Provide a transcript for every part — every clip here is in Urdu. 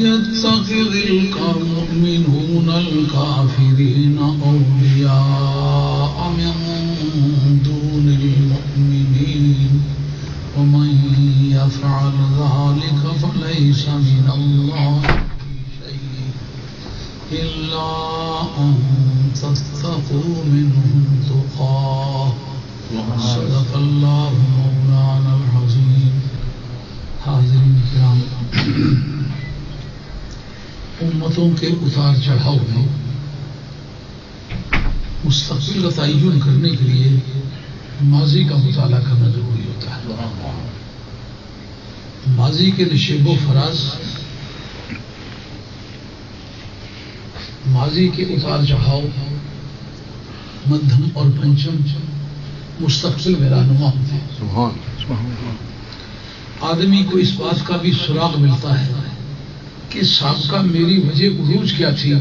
يتخذ المؤمنون الكافرين أولياء من دون المؤمنين ومن يفعل ذلك فليس من الله شيء إلا أن تتقوا منهم تقاه صدق اللہ مولانا العظیم. حاضرین کرام، امتوں کے اتار چڑھاؤ میں مستقبل کا تعین کرنے کے لیے ماضی کا مطالعہ کرنا ضروری ہوتا ہے. ماضی کے نشیب و فراز، ماضی کے اتار چڑھاؤ، مدھم اور پنچم مستقبل میں رہنما ہوتے ہیں. آدمی کو اس بات کا بھی سراغ ملتا ہے کہ سابقہ میری وجہ عروج کیا تھی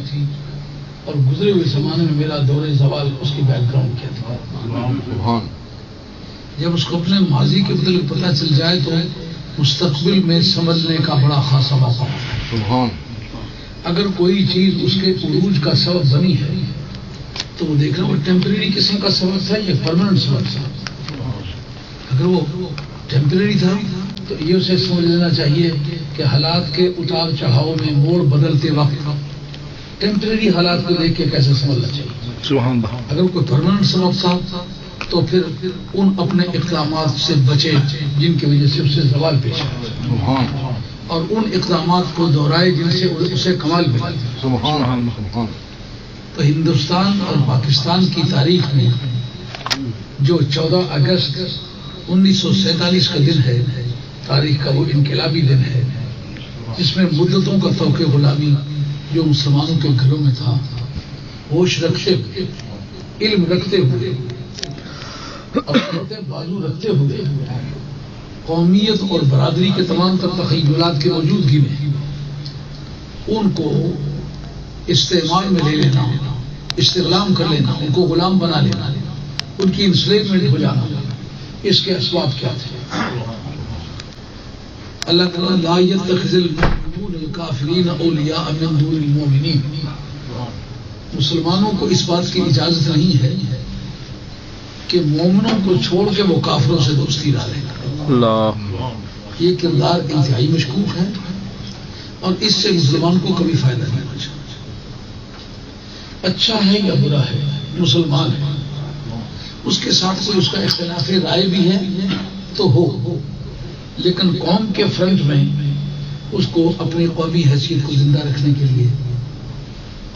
اور گزرے ہوئے زمانے میں میرا دور زوال اس کی بیک گراؤنڈ کیا تھا. جب اس کو اپنے ماضی کے متعلق پتہ چل جائے تو مستقبل میں سمجھنے کا بڑا خاصا موقع ہوتا ہے. اگر کوئی چیز اس کے عروج کا سبب بنی ہے تو وہ دیکھنا وہ ٹیمپریری قسم کا سبب تھا یا پرماننٹ سبب تھا. اگر وہ ٹیمپریری تھا تو یہ اسے سمجھ لینا چاہیے کہ حالات کے اتار چڑھاؤ میں موڑ بدلتے وقت ٹیمپریری حالات کو دیکھ کے کیسے سمجھنا چاہیے. اگر کوئی پرماننٹ سبب تھا تو پھر ان اپنے اقدامات سے بچے جن کی وجہ سے اسے زوال پیش آئے اور ان اقدامات کو دہرائے جن سے اسے کمال ملا. تو ہندوستان اور پاکستان کی تاریخ میں جو 14 اگست 1947 کا دن ہے، تاریخ کا وہ انقلابی دن ہے جس میں مدتوں کا توق غلامی جو مسلمانوں کے گھروں میں تھا، ہوش رکھتے ہوئے، علم رکھتے ہوئے اور بازو رکھتے ہوئے قومیت اور برادری کے تمام تر تخیلات کی موجودگی میں ان کو استعمال میں لے لینا، استغلام کر لینا، ان کو غلام بنا لینا، ان کی انسلیمنٹ ہو جانا، اس کے اسباب کیا تھے؟ اللہ تعالیٰ لا يتخذ المؤمنون الکافرین اولیاء من دون المؤمنین، مسلمانوں کو اس بات کی اجازت نہیں ہے کہ مومنوں کو چھوڑ کے وہ کافروں سے دوستی ڈالیں. یہ کردار انتہائی مشکوک ہے اور اس سے مسلمان کو کبھی فائدہ نہیں پہنچا. اچھا ہے یا برا ہے، مسلمان ہے، اس کے ساتھ کوئی اس کا اختلاف رائے بھی ہے تو ہو، لیکن قوم کے فرنٹ میں اس کو اپنی قومی حیثیت کو زندہ رکھنے کے لیے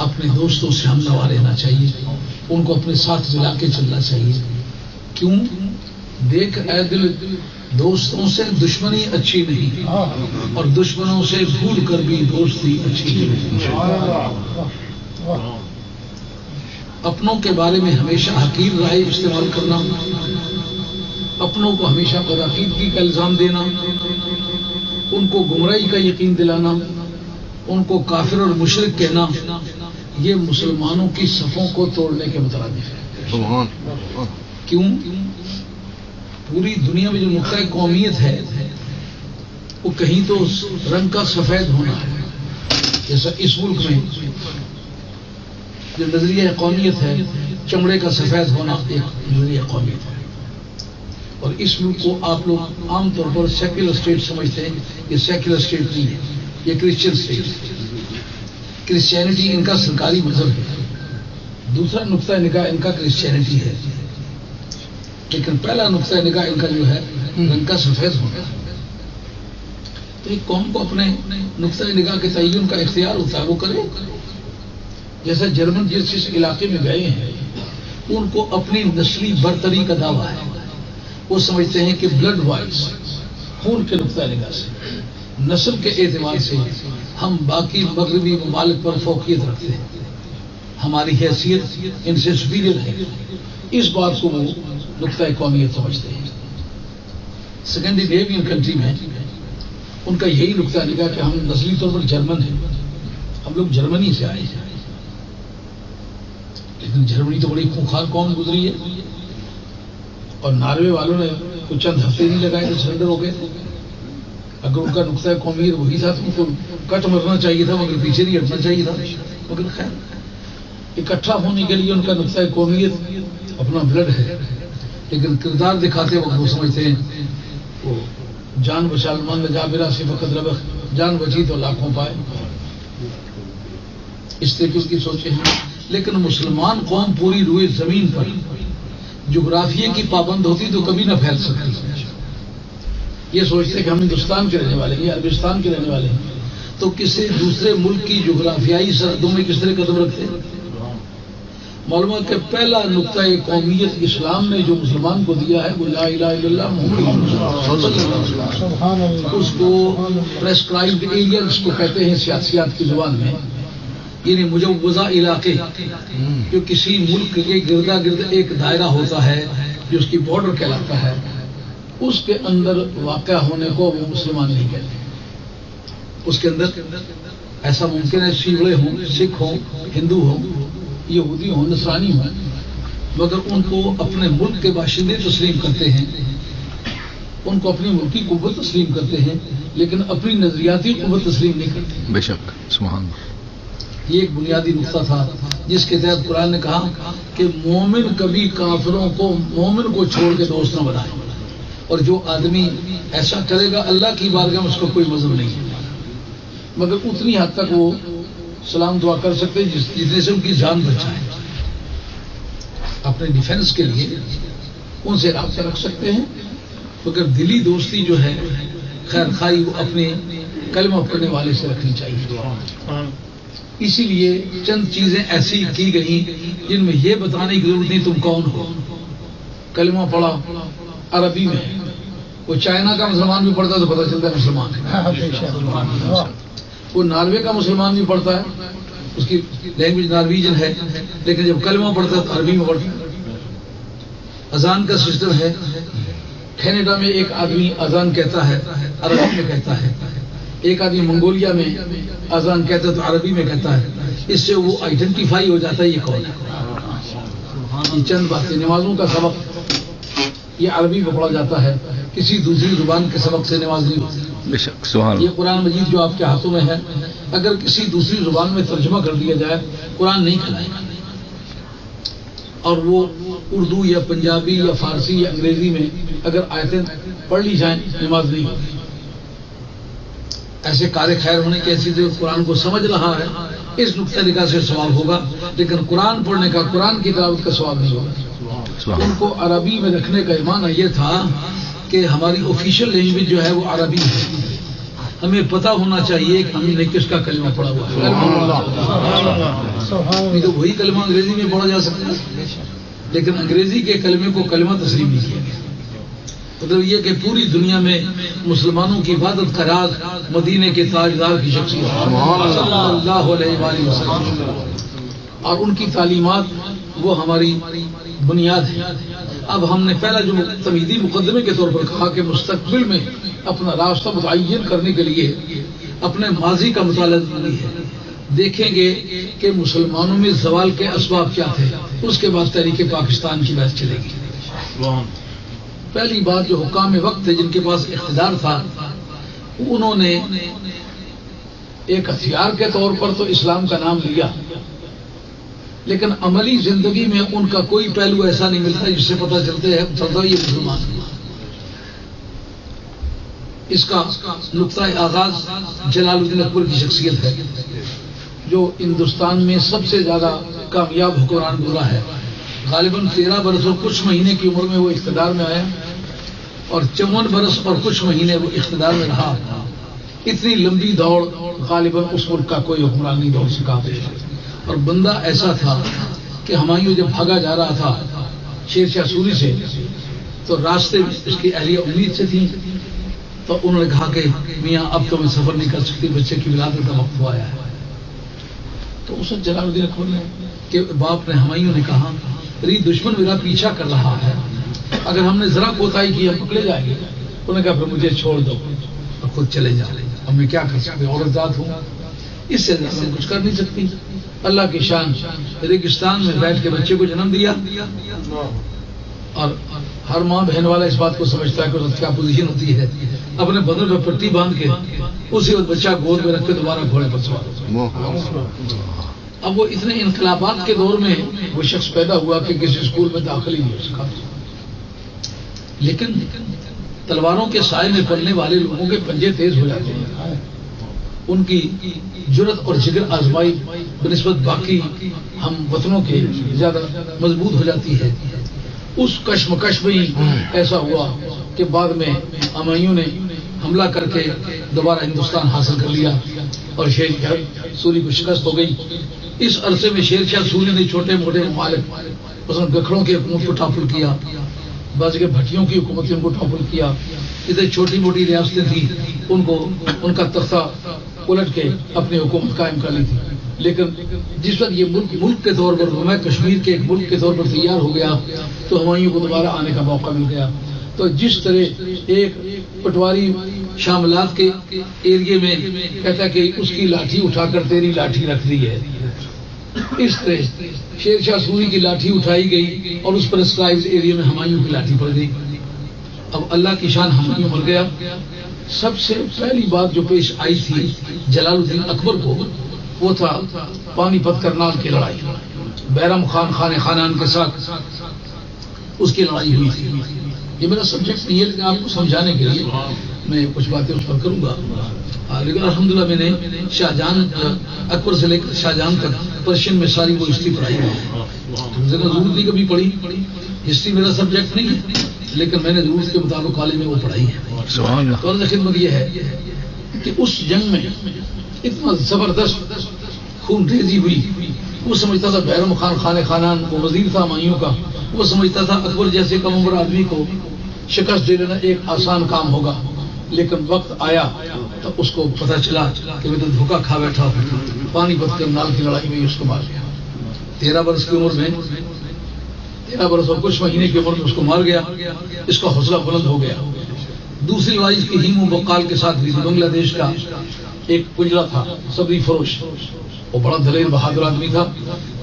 اپنے دوستوں سے ہم نوا رہنا چاہیے، ان کو اپنے ساتھ ملا کے چلنا چاہیے. کیوں؟ دیکھ اے دل، دوستوں سے دشمنی اچھی نہیں اور دشمنوں سے بھول کر بھی دوستی اچھی نہیں. اپنوں کے بارے میں ہمیشہ حقیر رائے استعمال کرنا، اپنوں کو ہمیشہ بدعقیدگی کا الزام دینا، ان کو گمراہی کا یقین دلانا، ان کو کافر اور مشرک کہنا، یہ مسلمانوں کی صفوں کو توڑنے کے مترادف ہے. کیوں؟ پوری دنیا میں جو نقطۂ قومیت ہے وہ کہیں تو رنگ کا سفید ہونا ہے، جیسا اس ملک میں جو نظریہ قومیت ہے چمڑے کا سفید ہونا ایک نظریہ قومیت ہے. اور اس ملک کو آپ لوگ عام طور پر سیکولر اسٹیٹ سمجھتے ہیں. یہ سیکولر اسٹیٹ نہیں ہے، یہ کرسچن اسٹیٹ ہے. کرسچینٹی ان کا سرکاری مذہب ہے، دوسرا نقطۂ نگاہ ان کا کرسچینٹی ہے، لیکن پہلا نقطۂ نگاہ ان کا جو ہے رنگ کا سفید ہونا. تو ایک قوم کو اپنے نقطۂ نگاہ کے تعین کا اختیار ہوتا ہے، وہ کرے. جیسا جرمن جس علاقے میں گئے ہیں ان کو اپنی نسلی برتری کا دعویٰ ہے. وہ سمجھتے ہیں کہ بلڈ وائز، خون کے نقطۂ نگاہ سے، نسل کے اعتبار سے ہم باقی مغربی ممالک پر فوقیت رکھتے ہیں، ہماری حیثیت ان سے سپیریئر ہے. اس بات کو وہ نقطۂ قومیت سمجھتے ہیں. سیکنڈینیوین کنٹری میں ان کا یہی نقطۂ نگاہ کہ ہم نسلی طور پر جرمن ہیں، ہم لوگ جرمنی سے آئے ہیں. لیکن جرمنی تو بڑی خونخوار قوم گزری ہے اور ناروے والوں نے کچھ چند ہفتے نہیں لگائے تو سرنڈر ہو گئے. اگر ان کا نقطۂ قومیت وہی تھا تو ان کو کٹ مرنا چاہیے تھا، مگر پیچھے نہیں ہٹنا چاہیے تھا. مگر خیر اکٹھا ہونے کے لیے ان کا نقطۂ قومیت اپنا بلڈ ہے، لیکن کردار دکھاتے وقت وہ سمجھتے ہیں وہ جان بچا من جا برا سے فقط ربخ، جان بچی تو لاکھوں پائے، اس طریقے کی سوچیں ہیں. لیکن مسلمان قوم پوری روئے زمین پر جغرافیے کی پابند ہوتی تو کبھی نہ پھیل سکتی. یہ سوچتے کہ ہم ہندوستان کے رہنے والے ہیں یا عربستان کے رہنے والے ہیں تو کسی دوسرے ملک کی جغرافیائی سرحدوں میں کس طرح قدم رکھتے ہیں. معلوم ہے کہ پہلا نقطۂ قومیت اسلام نے جو مسلمان کو دیا ہے وہ لا الہ الا اللہ محمد رسول اللہ. اس کو پریسکرائبڈ ایریاز کو کہتے ہیں سیاسیات کی زبان میں، یعنی مجوزہ علاقے جو کسی ملک کے گردا گرد ایک دائرہ ہوتا ہے جو اس کی بارڈر کہلاتا ہے، اس کے اندر واقع ہونے کو وہ مسلمان نہیں کہتے. اس کے اندر ایسا ممکن ہے شیوڑے ہوں، سکھ ہوں، ہندو ہوں، یہودی ہوں، نصرانی ہوں، مگر ان کو اپنے ملک کے باشندے تسلیم کرتے ہیں، ان کو اپنی ملکی قوت تسلیم کرتے ہیں، لیکن اپنی نظریاتی قوت تسلیم نہیں کرتے. بے شک سبحان اللہ. یہ ایک بنیادی نقطہ تھا جس کے تحت قرآن نے کہا کہ مومن کبھی کافروں کو مومن کو چھوڑ کے دوست نہ بنائے، اور جو آدمی ایسا کرے گا اللہ کی بارگاہ میں اس کو کوئی مذہب نہیں ہے، مگر اتنی حد تک وہ سلام دعا کر سکتے جتنے سے ان کی جان بچائے. اپنے ڈیفینس کے لیے ان سے رابطہ رکھ سکتے ہیں، مگر دلی دوستی جو ہے خیر خائی وہ اپنے کلمہ پڑھنے والے سے رکھنی چاہیے. اسی لیے چند چیزیں ایسی کی گئیں جن میں یہ بتانے کی ضرورت نہیں تم کون ہو. کلمہ پڑھا عربی میں، وہ چائنا کا مسلمان بھی پڑھتا ہے تو پتہ چلتا ہے مسلمان ہے. وہ ناروے کا مسلمان بھی پڑھتا ہے، اس کی لینگویج نارویجن ہے، لیکن جب کلمہ پڑھتا ہے تو عربی میں پڑھتا ہے. اذان کا سسٹم ہے، کینیڈا میں ایک آدمی اذان کہتا ہے عربی میں کہتا ہے، ایک آدمی منگولیا میں اذان کہتا ہے تو عربی میں کہتا ہے. اس سے وہ آئیڈینٹیفائی ہو جاتا ہے یہ کون ہے. یہ چند باتیں. نمازوں کا سبق یہ عربی میں پڑھا جاتا ہے، کسی دوسری زبان کے سبق سے نماز نہیں ہوتی. بے شک سبحان. یہ قرآن مجید جو آپ کے ہاتھوں میں ہے اگر کسی دوسری زبان میں ترجمہ کر دیا جائے قرآن نہیں کہلائے گا، اور وہ اردو یا پنجابی یا فارسی یا انگریزی میں اگر آیتیں پڑھ لی جائیں نماز نہیں ہوتی. ایسے کار خیر ہونے کی ایسی ضرورت قرآن کو سمجھ رہا ہے، اس نقطۂ نگاہ سے ثواب ہوگا، لیکن قرآن پڑھنے کا قرآن کی تلاوت کا ثواب نہیں ہوگا. ان کو عربی میں رکھنے کا معنی یہ تھا کہ ہماری آفیشیل لینگویج جو ہے وہ عربی ہے، ہمیں پتہ ہونا چاہیے کہ ہم نے کس کا کلمہ پڑھا ہوا ہے. نہیں تو وہی کلمہ انگریزی میں پڑھا جا سکتا ہے، لیکن انگریزی کے کلمے کو کلمہ تسلیم نہیں کیا گیا. مطلب یہ کہ پوری دنیا میں مسلمانوں کی عبادت کا راز مدینے کے تاجدار کی شخصیت صلی اللہ علیہ وآلہ وسلم اور ان کی تعلیمات وہ ہماری بنیاد ہے. اب ہم نے پہلا جو تمہیدی مقدمے کے طور پر کہا کہ مستقبل میں اپنا راستہ متعین کرنے کے لیے اپنے ماضی کا مطالعہ ضروری ہے. دیکھیں گے کہ مسلمانوں میں زوال کے اسباب کیا تھے، اس کے بعد تحریک پاکستان کی بحث چلے گی. پہلی بات جو حکام وقت تھے جن کے پاس اقتدار تھا، انہوں نے ایک ہتھیار کے طور پر تو اسلام کا نام لیا، لیکن عملی زندگی میں ان کا کوئی پہلو ایسا نہیں ملتا جس سے پتہ چلتا ہے یہ مسلمان ہے. اس کا نقطۂ آغاز جلال الدین اکبر کی شخصیت ہے، جو ہندوستان میں سب سے زیادہ کامیاب حکمران گزرا ہے. غالباً 13 برس اور کچھ مہینے کی عمر میں وہ اقتدار میں آیا اور 54 برس اور کچھ مہینے وہ اقتدار میں رہا. اتنی لمبی دوڑ غالباً اس ملک کا کوئی حکمران نہیں دوڑ سکا. اور بندہ ایسا تھا کہ ہمایوں جب بھاگا جا رہا تھا شیر شاہ سوری سے تو راستے اس کی اہلیہ امید سے تھی، تو انہوں نے کہا کہ میاں اب تو میں سفر نہیں کر سکتی، بچے کی ولادت کا وقت آیا ہے. تو اس وقت جلال الدین اکبر نے کہ باپ نے ہمایوں نے کہا ری دشمن میرا پیچھا کر رہا ہے، اگر ہم نے ذرا کوتاہی کی ہم پکڑے جائیں گے. انہوں نے کہا پھر مجھے چھوڑ دو اور خود چلے جا، اب میں کیا کر سکتے، عورت ذات ہوں، اس سے زیادہ میں کچھ کر نہیں سکتی. اللہ کی شان، ریگستان میں بیٹھ کے بچے کو جنم دیا. اور ہر ماں بہن والا اس بات کو سمجھتا ہے کہ اس کیا پوزیشن ہوتی ہے اپنے بدن پہ پٹی باندھ کے اسی وقت بچہ گود میں رکھ کے دوبارہ گھوڑے پر سوار. اب وہ اتنے انقلابات کے دور میں وہ شخص پیدا ہوا کہ کسی اسکول میں داخل ہی نہیں ہو سکا. لیکن تلواروں کے سائے میں پلنے والے لوگوں کے پنجے تیز ہو جاتے ہیں، ان کی جرت اور جگر آزمائی بنسبت باقی ہم وطنوں کے زیادہ مضبوط ہو جاتی ہے. اس کشمکش میں ہی ایسا ہوا کہ بعد میں ہمایوں نے حملہ کر کے دوبارہ ہندوستان حاصل کر لیا اور شیر شاہ سوری کو شکست ہو گئی. اس عرصے میں شیر شاہ سوری نے چھوٹے موٹے ممالک مثلا گکھڑوں کی حکومت کو ٹاپل کیا، بعض کے بھٹیوں کی حکومت ان کو ٹاپل کیا. ادھر چھوٹی موٹی ریاستیں تھیں ان کا تختہ الٹ کے اپنی حکومت قائم کر لی تھی. لیکن جس وقت یہ ملک کے طور پر میں کشمیر کے ایک ملک کے طور پر تیار ہو گیا تو ہمایوں کو دوبارہ آنے کا موقع مل گیا. تو جس طرح ایک پٹواری شاملات کے ایریے میں کہتا کہ اس کی لاٹھی اٹھا کر تیری لاٹھی رکھ دی ہے، اس طرح شیر شاہ سوری کی لاٹھی اٹھائی گئی اور اس پر اسکرائبز ایریا میں ہمایوں کی لاٹھی پڑ گئی. اب اللہ کی شان ہمایوں مر گیا. سب سے پہلی بات جو پیش آئی تھی جلال الدین اکبر کو وہ تھا پانی پت کرنال کی لڑائی. بیرم خان خانان کے ساتھ اس کی لڑائی ہوئی تھی. یہ میرا سبجیکٹ نہیں ہے لیکن آپ کو سمجھانے کے لیے میں کچھ باتیں اس پر کروں گا. لیکن الحمدللہ میں نے شاہجہان اکبر سے لے کر شاہجہان تک پرشین میں ساری وہ ہسٹری پڑھائی ہے. ضرورت نہیں کبھی پڑھی، ہسٹری میرا سبجیکٹ نہیں ہے لیکن میں نے ضرورت کے مطابق کالج میں وہ پڑھائی ہے. تو خدمت یہ ہے کہ اس جنگ میں اتنا زبردست خون ریزی ہوئی. وہ سمجھتا تھا بیرم خان خانان وہ وزیر تھا ہمایوں کا، وہ سمجھتا تھا اکبر جیسے کم عمر آدمی کو شکست دے لینا ایک آسان کام ہوگا. لیکن وقت آیا تو اس کو پتہ چلا کہ میں تو دھوکہ کھا بیٹھا ہوں. پانی پت کرنال کی لڑائی میں اس کو مار گیا. 13 برس کی عمر میں 13 برس اور کچھ مہینے کی عمر میں اس کو مار گیا. اس کا حوصلہ بلند ہو گیا. دوسری لڑائی کی ہیم و بقال کے ساتھ بھی بنگلہ دیش کا ایک پنجرا تھا صبری فروش، وہ بڑا دلیر بہادر آدمی تھا.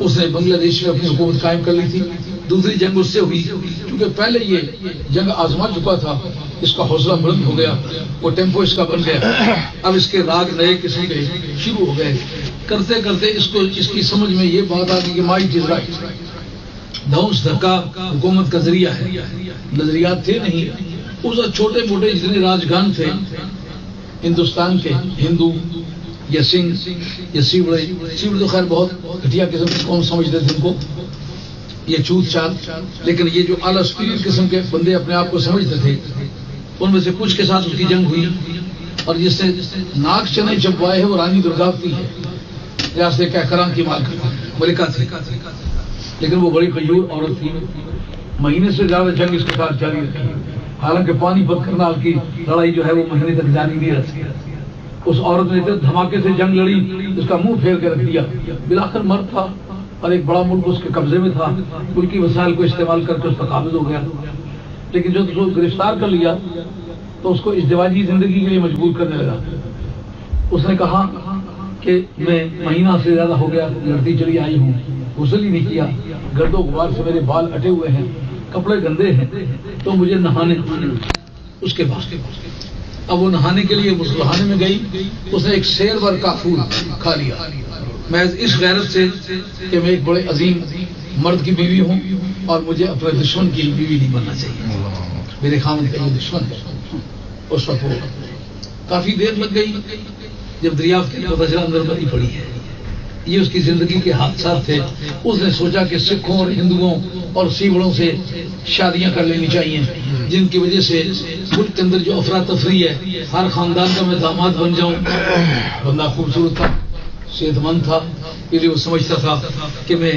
اس نے بنگلہ دیش میں اپنی حکومت قائم کر لی تھی. دوسری جنگ اس سے ہوئی کیونکہ پہلے یہ جنگ آزما چکا تھا. اس کا حوصلہ بلند ہو گیا، وہ ٹیمپو اس کا بن گیا. اب اس کے راگ نئے قسم کے شروع ہو گئے. کرتے کرتے اس کی سمجھ میں یہ بات آ گئی کہ مائٹ از رائٹ، دھونس دھکا حکومت کا ذریعہ ہے. نظریات تھے نہیں. اس چھوٹے موٹے جتنے راجگان تھے ہندوستان کے، ہندو یا سنگھ یا سیوڑے تو خیر بہت گھٹیا قسم کی قوم سمجھتے تھے ان کو، یہ چوت چال. لیکن یہ جو اعلیٰ اسپرٹ قسم کے بندے اپنے آپ کو سمجھتے تھے ان میں سے کچھ کے ساتھ اس کی جنگ ہوئی. اور جس سے ناگ چنے چبوائے ہے وہ رانی درگاوتی ہے، ریاست کہکران کی ملکہ تھی. لیکن وہ بڑی غیور عورت تھی. مہینے سے زیادہ جنگ اس کے ساتھ جاری رکھی. حالانکہ پانی پت کرنال کی لڑائی جو ہے وہ مہینے تک جاری نہیں رکھی. اس عورت نے دھماکے سے جنگ لڑی، اس کا منہ پھیر کے رکھ دیا. بلاخر مر تھا اور ایک بڑا ملک اس کے قبضے میں تھا. ملکی وسائل کو استعمال کر کے اس پر قابض ہو گیا. لیکن جب اس کو گرفتار کر لیا تو اس کو ازدواجی زندگی کے لیے مجبور کرنے لگا. اس نے کہا کہ میں مہینہ سے زیادہ ہو گیا لڑتی چلی آئی ہوں، غسل ہی نہیں کیا، گرد و غبار سے میرے بال اٹے ہوئے ہیں، کپڑے گندے ہیں، تو مجھے نہانے اس کے بعد. اب وہ نہانے کے لیے مسلحانے میں گئی. اس نے ایک شیر بھر کا پھول کھا لیا میں اس غیرت سے کہ میں ایک بڑے عظیم مرد کی بیوی ہوں اور مجھے اپنے دشمن کی بیوی نہیں بننا چاہیے، میرے خاوند کا یہ دشمن ہے. اس وقت وہ کافی دیر لگ گئی. جب دریافت کی پتہ چلا اندر بری پڑی ہے. یہ اس کی زندگی کے حادثات تھے. اس نے سوچا کہ سکھوں اور ہندوؤں اور سیوڑوں سے شادیاں کر لینی چاہیے جن کی وجہ سے ملک کے اندر جو افراتفری ہے ہر خاندان کا میں داماد بن جاؤں. بندہ خوبصورت تھا، صحت مند تھا، اس لیے وہ سمجھتا تھا کہ میں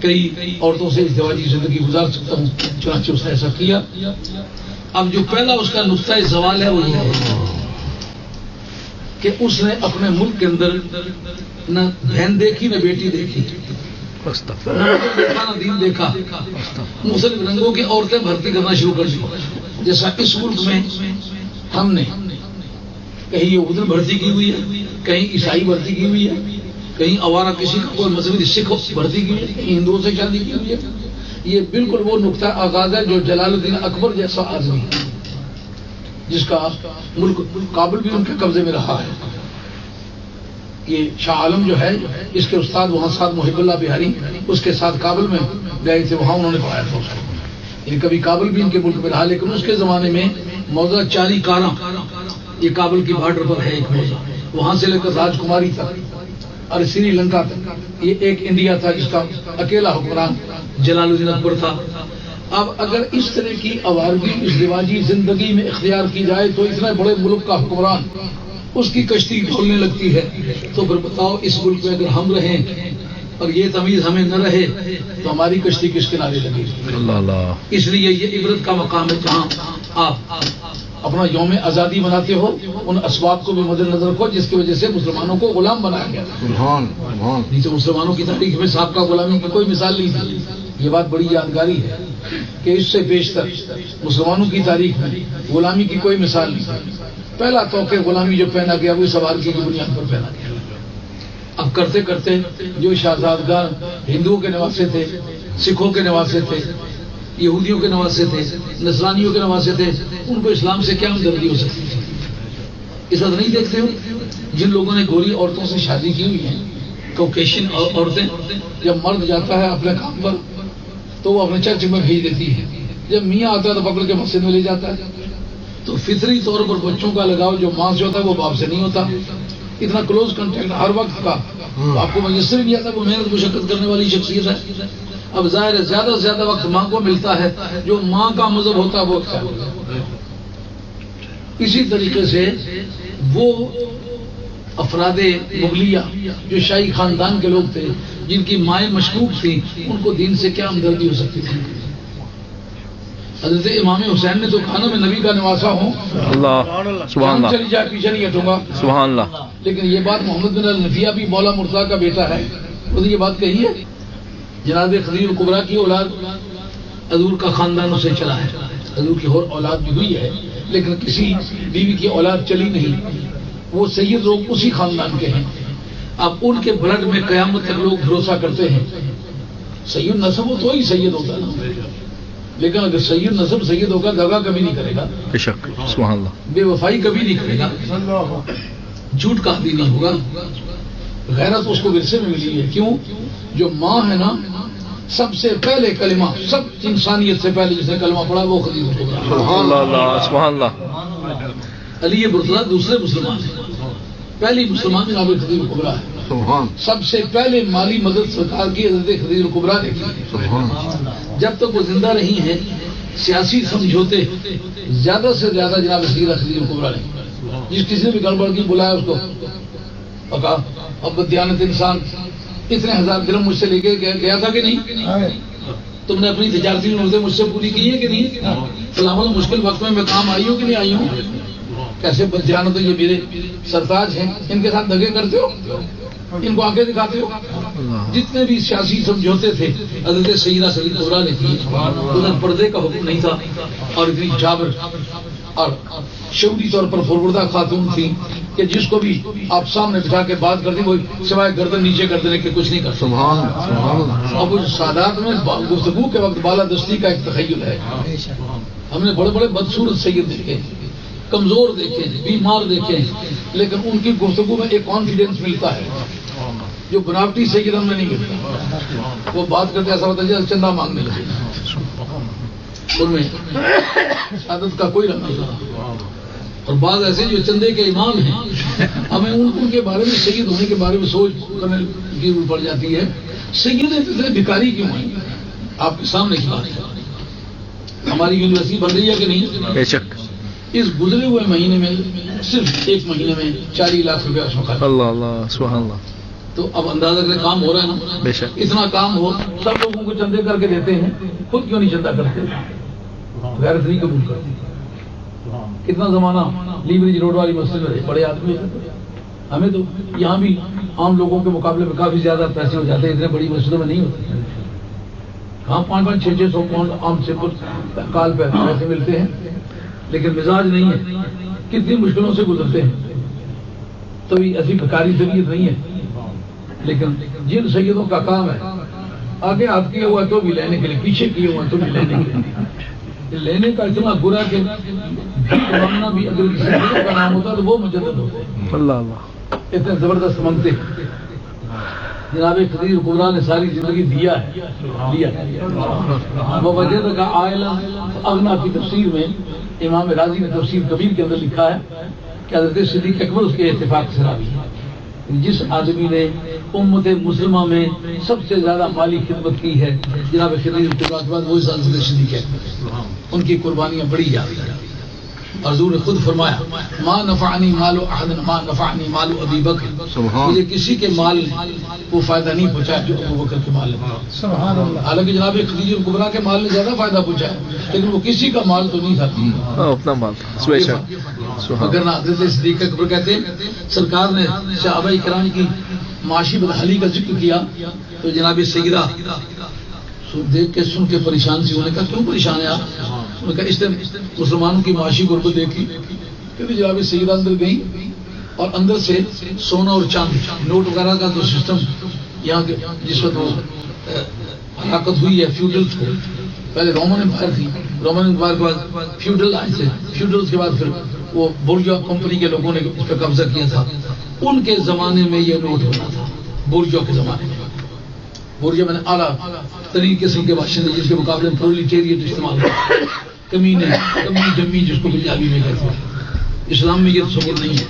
کئی عورتوں سے ازدواجی زندگی گزار سکتا ہوں. چنانچہ اس نے ایسا کیا. اب جو پہلا اس کا نقطۂ زوال ہے وہ یہ ہے کہ اس نے اپنے ملک کے اندر نہ بہن دیکھی نہ بیٹی دیکھی، نہ دین دیکھا. مختلف رنگوں کی عورتیں بھرتی کرنا شروع کر دی. جیسا اس ملک میں ہم نے کہیں یہودی بھرتی کی ہوئی ہے، کہیں عیسائی بھرتی کی ہوئی ہے، کہیں آوارہ کسی کا کوئی مذہبی سکھ بھرتی کی ہوئی ہے، کہیں ہندوؤں سے شادی کی ہوئی ہے. یہ بالکل وہ نقطہ آغاز ہے جو جلال الدین اکبر جیسا آدمی جس کا ملک کابل بھی ان کے قبضے میں رہا ہے. یہ شاہ عالم جو ہے اس کے استاد وہاں ساتھ محب اللہ بہاری اس کے ساتھ کابل میں گئے تھے, وہاں انہوں نے پڑھایا تھا اس کو. یعنی کبھی کابل بھی ان کے ملک میں رہا, لیکن اس کے زمانے میں موضع چاری کارا, یہ کابل کی بارڈر پر ہے ایک موضع, وہاں سے لے کر راجکماری تک اور سری لنکا تک یہ ایک انڈیا تھا جس کا اکیلا حکمران جلال الدین اکبر تھا. اب اگر اس طرح کی آوارگی اس رواجی زندگی میں اختیار کی جائے تو اتنے بڑے ملک کا حکمران اس کی کشتی ڈھولنے لگتی ہے, تو پھر بتاؤ اس ملک میں اگر ہم رہیں اور یہ تمیز ہمیں نہ رہے تو ہماری کشتی کس کنارے لگے گی. اس لیے یہ عبرت کا مقام ہے جہاں آپ اپنا یوم آزادی مناتے ہو ان اسباب کو بھی مد نظر رکھو جس کی وجہ سے مسلمانوں کو غلام بنایا گیا. نہیں تو مسلمانوں کی تاریخ میں سابقہ غلامی کی کوئی مثال نہیں تھی. یہ بات بڑی یادگاری ہے کہ اس سے بیشتر مسلمانوں کی تاریخ میں غلامی کی کوئی مثال نہیں تھی. پہلا توقع غلامی جو پہنا گیا وہ سوارکی کی بنیاد پر پہنا گیا. اب کرتے کرتے جو شہزادگان ہندوؤں کے نواسے تھے, سکھوں کے نواسے تھے, یہودیوں کے نواسے تھے, نصرانیوں کے نواسے تھے, ان کو اسلام سے کیا ہمدردی ہو سکتی تھی؟ اس وقت نہیں دیکھتے ہو جن لوگوں نے گوری عورتوں سے شادی کی ہوئی ہے, کوکیشین عورتیں, جب مرد جاتا ہے اپنے کام پر تو وہ اپنے چرچ میں بھیج دیتی ہے, جب میاں آتا ہے تو پکڑ کے مسجد میں لے جاتا ہے. تو فطری طور پر بچوں کا لگاؤ جو ماں سے ہوتا ہے وہ باپ سے نہیں ہوتا. اتنا کلوز کنٹیکٹ ہر وقت کا آپ کو میسر نہیں آتا. وہ محنت مشقت کرنے والی شخصیت ہے. اب ظاہر ہے زیادہ سے زیادہ وقت ماں کو ملتا ہے, جو ماں کا مذہب ہوتا ہے وہ کیا ہوتا ہے. اسی طریقے سے وہ افراد مغلیہ جو شاہی خاندان کے لوگ تھے جن کی مائیں مشکوک تھیں, ان کو دین سے کیا ہمدردی ہو سکتی تھی؟ حضرت امام حسین نے تو کہا نا میں نبی کا نواسا ہوں, اللہ سبحان اللہ, چلی جائے پیچھے نہیں ہٹوں گا. سبحان اللہ. لیکن یہ بات محمد بن النفیہ بھی مولا مرتضیٰ کا بیٹا ہے, اس نے یہ بات کہی ہے. جناب خدیجہ الکبریٰ کی اولاد حضور کا خاندان سے چلا ہے, حضور کی اور اولاد بھی ہوئی ہے لیکن کسی بیوی کی اولاد چلی نہیں. وہ سید لوگ اسی خاندان کے ہیں. اب ان کے بلڈ میں قیامت تک لوگ بھروسہ کرتے ہیں. سید نسب ہو تو ہی سید ہوگا نا, لیکن اگر سید نسب سید ہوگا دغا کبھی نہیں کرے گا, بے شک سبحان اللہ, بے وفائی کبھی نہیں کرے گا, جھوٹ کا عادی نہیں ہوگا. غیرت اس کو ورثے میں ملی ہے. کیوں؟ جو ماں ہے نا سب سے پہلے کلمہ, سب انسانیت سے پہلے جس نے کلمہ پڑھا وہ خدیجہ الکبریٰ. سبحان اللہ سبحان اللہ. علی مرتضیٰ دوسرے مسلمان ہیں, پہلی مسلمان جناب خدیجہ الکبریٰ ہے. سب سے پہلے مالی مدد سرکار کی حضرت خدیجہ الکبریٰ نے کی. جب تک وہ زندہ رہی ہیں سیاسی سمجھوتے زیادہ سے زیادہ جناب خدیجہ الکبریٰ نے, جس کسی نے بھی گڑبڑ کی بلایا اس کو اور کہا اب دیانت انسان اتنے ہزار درہم مجھ سے لے کے گیا تھا کہ نہیں, تم نے اپنی تجارتی ضرورتیں مجھ سے پوری کی ہے کہ نہیں, فلاں مشکل وقت میں کام آئی ہوں کہ نہیں آئی ہوں. کیسے بدیانت یہ میرے سرتاج ہیں, ان کے ساتھ دگے کرتے ہو, ان کو آنکھیں دکھاتے ہو. جتنے بھی سیاسی سمجھوتے تھے حضرت سیدہ خدیجہ الکبریٰ نے کیے. ادھر پردے کا حکم نہیں تھا اور اتنی جابر اور شعوری طور پر فروردہ خاتون تھی کہ جس کو بھی آپ سامنے بٹھا کے بات کرتی وہ سوائے گردن نیچے کر دینے کے کچھ نہیں کر سکتا. اب اس سادات میں گفتگو کے وقت بالادستی کا ایک تخیل ہے. ہم نے بڑے بڑے بدصورت سید دیکھے, کمزور دیکھے, بیمار دیکھے, لیکن ان کی گفتگو میں ایک کانفیڈینس ملتا ہے جو بناوٹی سید ہم میں نہیں ملتا. وہ بات کرتے ایسا ہوتا ہے چندہ مانگنے لگے, ان میں شہادت کا کوئی رنگ نہیں تھا. اور بعض ایسے جو چندے کے امام ہیں ہمیں ان کے بارے میں سید ہونے کے بارے میں سوچ کرنے کی ضرورت پڑ جاتی ہے. سید اتنے بھکاری کیوں ہیں؟ آپ کے سامنے کی بات ہے. ہماری یونیورسٹی بن رہی ہے کہ نہیں؟ بے شک. اس گزرے ہوئے مہینے میں صرف ایک مہینے میں 40 لاکھ روپیہ شوقا. اللہ اللہ سبحان اللہ. تو اب اندازہ کریں کام ہو رہا ہے نا. بے شک. اتنا کام ہو, سب لوگوں کو چندے کر کے دیتے ہیں, خود کیوں نہیں چندہ کرتے؟ غیرت نہیں قبول کرتی. کتنا زمانہ لیوریج روڈ والی مسجد میں بڑے آدمی ہیں, ہمیں تو یہاں بھی عام لوگوں کے مقابلے میں کافی زیادہ پیسے ہو جاتے ہیں, اتنے بڑی مسجدوں میں نہیں ہوتے. ہاں 500-600 پاؤنڈ عام سمپل کال پہ پیسے ملتے ہیں, لیکن مزاج نہیں ہے, کتنی مشکلوں سے گزرتے ہیں. تو ایسی بھکاری طبیعت نہیں ہے. لیکن جن سیدوں کا کام ہے آگے ہاتھ کیا ہوا تو بھی لینے کے لیے, پیچھے کیے ہوا تو بھی لینے کے لیے, لینے کا اتنا برا کہ مانگنا بھی اگر کسی مجدد کا نام ہوتا تو وہ مجدد ہوتے. اللہ اللہ. اتنے زبردست مانگتے جناب خدیجہ کبریٰ نے ساری زندگی دیا ہے. وہ وجد کا عائلہ اغنا کی تفسیر میں امام راضی نے تفسیر کبیر کے اندر لکھا ہے کہ حضرت صدیق اکبر اس کے اتفاق سے راوی ہے. جس آدمی نے امت مسلمہ میں سب سے زیادہ مالی خدمت کی ہے جناب خدیجہ کبریٰ کے بعد وہی حضرت صدیق اکبر. ان کی قربانیاں بڑی یاد ہیں. حضور نے خود فرمایا ما نفعنی مال احد ما نفعنی مال ابی بکر، مجھے کسی کے مال کو فائدہ نہیں پہنچایا جو ابو بکر کے مال نے. سبحان اللہ. حالانکہ جناب خدیجہ کبریٰ کے مال نے زیادہ فائدہ پہنچایا لیکن وہ کسی کا مال تو نہیں تھا، اپنا مال تھا. مگر نہ حضرت صدیق اکبر کہتے ہیں سرکار نے صحابہ کرام کی معاشی بدحالی کا ذکر کیا تو جناب سیدہ دیکھ کے سن کے پریشان تھی. انہوں نے کہا کیوں پریشان ہے آپ؟ انہوں نے کہا اس نے مسلمانوں کی معاشی غربت دیکھی. کیونکہ جناب سیدہ اندر گئی اور اندر سے سونا اور چاندی نوٹ وغیرہ کا جو سسٹم یہاں کے جس وقت وہ حرکت ہوئی ہے فیوڈلز کو، پہلے رومن امپائر تھی، رومن امپائر کے بعد فیوڈل آئے تھے، فیوڈلز کے بعد پھر وہ بورجوا کمپنی کے لوگوں نے اس پہ قبضہ کیا تھا. ان کے زمانے میں یہ نوٹ بنا تھا. بورجوا کے زمانے میں بورجوا میں نے اعلیٰ ترین قسم کے باشندے جس کے مقابلے میں پرولیٹیریٹ استعمال ہوتا ہے، کمینی جمی جس کو پنجابی میں کہتے ہیں. اسلام میں یہ تصور نہیں ہے.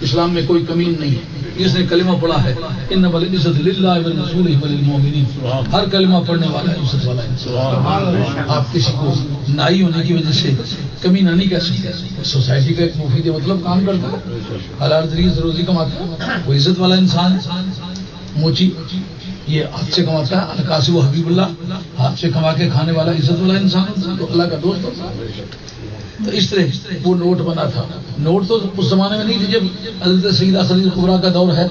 اسلام میں کوئی کمین نہیں ہے. جس نے کلمہ پڑھا ہے انما العزت للہ ولرسولہ وللمؤمنین، ہر کلمہ پڑھنے والا عزت والا ہے. آپ کسی کو نائی ہونے کی وجہ سے کمینہ نہیں کہہ سکتے. سوسائٹی کا ایک مفید مطلب کام کرتا ہے، حلال ذریعے سے روزی کماتا ہے، وہ عزت والا انسان ہے. موچی یہ ہاتھ سے کماتا ہے، القاسم و حبیب اللہ ہاتھ سے کما کے کھانے والا عزت والا انسان تو اللہ کا دوست ہوتا ہے. تو اس طرح وہ نوٹ بنا تھا. نوٹ تو اس زمانے میں نہیں تھے. جب حضرت سیدہ خدیجہ کبریٰ کا دور ہے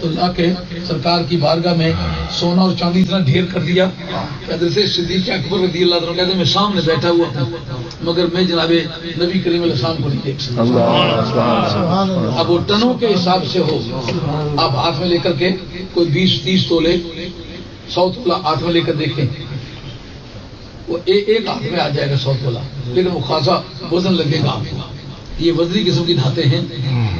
تو لا کے سرکار کی بارگاہ میں سونا اور چاندی اتنا ڈھیر کر دیا کہ حضرت صدیق اکبر رضی اللہ عنہ کہتے ہیں میں سامنے بیٹھا ہوا ہوں مگر میں جناب نبی کریم علیہ السلام کو نہیں دیکھ سکتا. اب وہ ٹنوں کے حساب سے ہو، آپ ہاتھ میں لے کر کے کوئی 20-30 تولے 100 تولہ ہاتھ میں لے کر دیکھیں، وہ ایک ہاتھ میں آ جائے گا 100 تولہ، لیکن وہ خاصا وزن لگے گا آپ کو. یہ وزنی قسم کی دھاتیں ہیں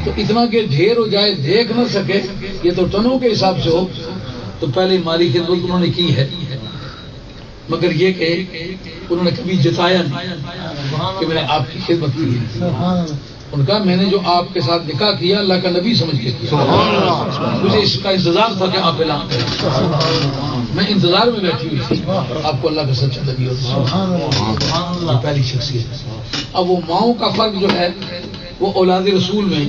تو اتنا کہ ڈھیر ہو جائے دیکھ نہ سکے، یہ تو ٹنوں کے حساب سے ہو. تو پہلے مالی خدمت انہوں نے کی ہے مگر یہ کہ انہوں نے کبھی جتایا نہیں کہ میں نے آپ کی خدمت کی ہے. ان کا میں نے جو آپ کے ساتھ نکاح کیا اللہ کا نبی سمجھ کے کیا، مجھے اس کا انتظار تھا کہ آپ اعلان کریں. میں انتظار میں بیٹھی ہوئی تھی آپ کو اللہ کا سچا نبی ہوتا. پہلی شخصیت. اب وہ ماؤں کا فرق جو ہے وہ اولاد رسول میں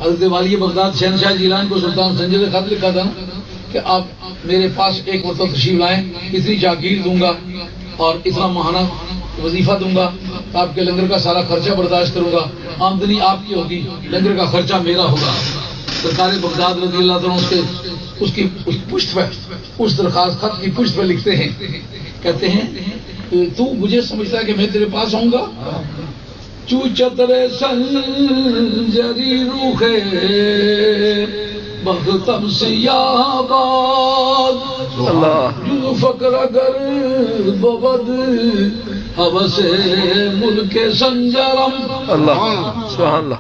حضرت والی بغداد شہنشاہ جیلانی کو سلطان سنجر نے خط لکھا تھا کہ آپ میرے پاس ایک مرتبہ تشریف لائیں، اتنی جاگیر دوں گا اور اتنا ماہانہ وظیفہ دوں گا، آپ کے لنگر کا سارا خرچہ برداشت کروں گا، آمدنی آپ کی ہوگی، لنگر کا خرچہ میرا ہوگا. سرکار بغداد رضی اللہ عنہ اس کی پشت پہ اس درخواست خط کی پشت پہ لکھتے ہیں، کہتے ہیں تو مجھے سمجھتا ہے کہ میں تیرے پاس آؤں گا؟ چو چترے سنجری روخے بختم سیاہ باد جو فقر اگر بود حوث ملک سنجرم. اللہ سبحان اللہ.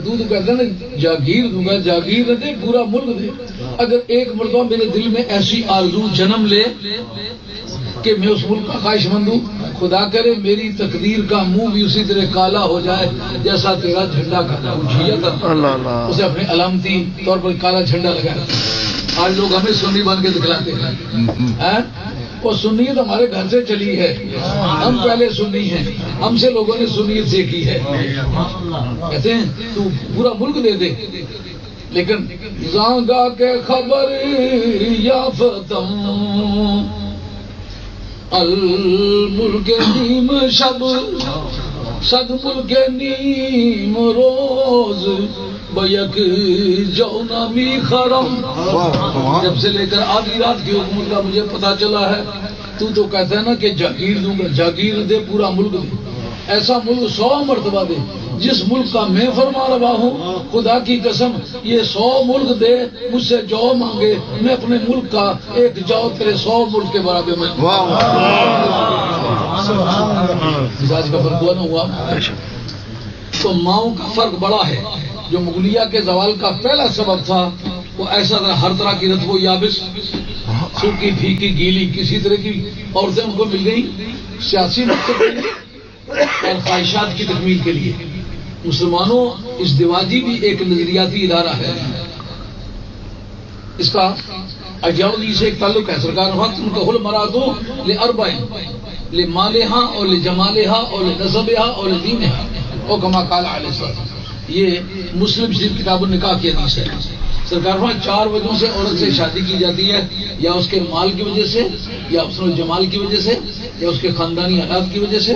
تو کہتا ہے نا جاگیر دوں گا، جاگیر نہ دے پورا ملک دے. اگر ایک مرتبہ میرے دل میں ایسی آرزو جنم لے کہ میں اس ملک کا خواہش مند ہوں، خدا کرے میری تقدیر کا منہ بھی اسی طرح کالا ہو جائے جیسا تیرا جھنڈا کالا تھا. اسے اپنے علامتی طور پر کالا جھنڈا لگایا. آج لوگ ہمیں سنی بن کے دکھلاتے ہیں، وہ سنیت ہمارے گھر سے چلی ہے، ہم پہلے سنی ہیں، ہم سے لوگوں نے سنیت سیکھی ہے. کہتے ہیں تو پورا ملک دے دے، لیکن زانگا کے خبر یافتم الملک نیم شب صد ملک نیم روز بیک جونمی خرم. جب سے لے کر آدھی رات کی حکومت کا مجھے پتا چلا ہے تو کہتا ہے نا کہ جاگیر دوں گا، جاگیر دے پورا ملک دے. ایسا ملک 100 مرتبہ دے جس ملک کا میں فرما رہا ہوں، خدا کی قسم یہ 100 ملک دے، مجھ سے جو مانگے میں اپنے ملک کا ایک جو تیرے 100 ملک کے برابر میں. مزاج کا فرق ہوا نہ ہوا. تو ماؤں کا فرق بڑا ہے. جو مغلیہ کے زوال کا پہلا سبب تھا وہ ایسا تھا ہر طرح کی رتب و یابس، سوکھی پھیکی گیلی کسی طرح کی عورتیں ان کو مل گئی سیاسی مقصد کے لیے اور خواہشات کی تکمیل کے لیے. مسلمانوں ازدواجی بھی ایک نظریاتی ادارہ ہے. اس کا ایڈیالوجی سے ایک تعلق ہے. سرکار وقت ان کا حل مرادو لاربعین لمالہا اور لجمالہا اور لنسبہا اور لدینہا اور کما قال علیہ السلام. یہ مسلم شریف کتاب النکاح کی حدیث ہے. سرکار فرمایا 4 وجہوں سے عورت سے شادی کی جاتی ہے، یا اس کے مال کی وجہ سے، یا حسن الجمال کی وجہ سے، یا اس کے خاندانی حالات کی وجہ سے،